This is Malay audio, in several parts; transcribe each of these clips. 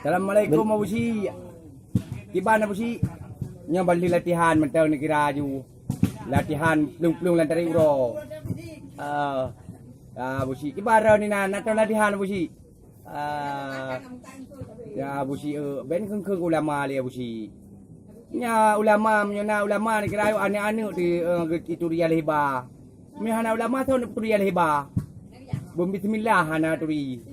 Assalamualaikum Abu Syih. Tiba Abu Syih. Nya balik latihan mentau ni kira ju. Latihan plung-plung lantari uro. Abu Syih kibara ni nak latihan Abu Syih. Ya Abu Syih ben keung ulama li Abu Syih. Nya ulama menyona ulama ni kira ane-ane itu dia lebar. Mihana ulama tahu tu dia lebar. Bismillah hana turi.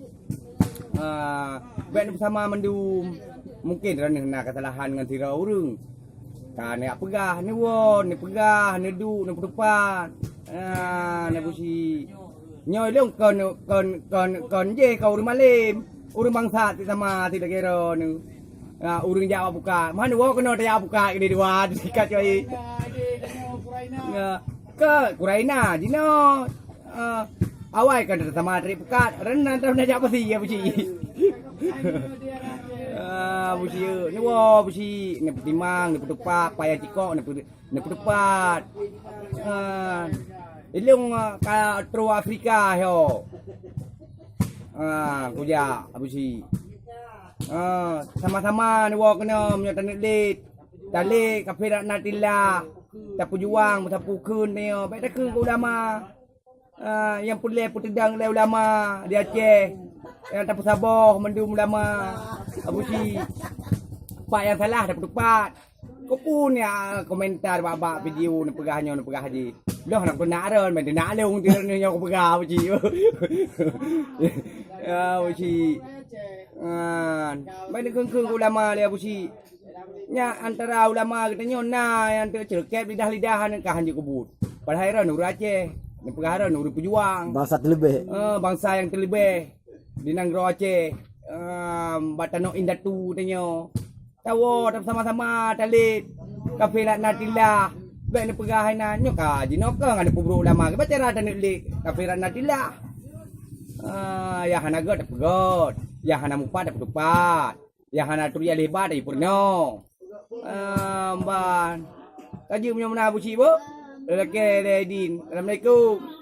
Ben bersama mendum mungkin kerana kesalahan dengan tira urang. Kan nak pegah ni won, ni pegah, ni du, ni depan. Ni busi. Nyoi long kon je kau urang malim. Urang bangsa ti sama tidak kira ni. Urang jawab buka. Mana wo kena dia buka ini dua dekat cuy. Ke Kuraina jino. Awai kan sama tri pekat renan tahu nak apa sih ya busi. Busi ni wo busi ni petimang ni petupat payah cikok ni petupat. Ilung ka tro Afrika yo. Kuja busi. Sama-sama ni wo kena menyo tanik lit. Talik kafirat natila. Tapu juang tapu kun ni yo. Baik dah kun ulama. Yang putedang oleh ulama di Aceh, yang tak sabar mendum ulama Abu Syih. Pak yang salah dapat tepat. Kau pun ya komentar babak video ni pegahnya ni pegah haji. Dah nak kena ron main nak leung dia ni aku pegah Abu Syih. Abu Syih. Main keung ulama dia Abu Syih. Nya antara ulama katanya nah yang tercerkep lidah-lidahan kah hanya kebut. Padahal ron urang Aceh. Ni perkara urang pejuang. Bangsa terlebih. Bangsa yang terlebih. Di Nanggro Aceh. Batano Indatu tanya. Tawo sama-sama talit. Kafilat Natilah. Baik ni pegahan nyo ka jinoka ngada pubro ulama. Baca ra tanik lik kafilat Natilah. Ya hana god pegot. Ya hana mupat dapat tupat. Ya hana turia lebar dari purno. Ban. Kaji punya mana Abu Syih bo? Lelaki Redin. Assalamualaikum.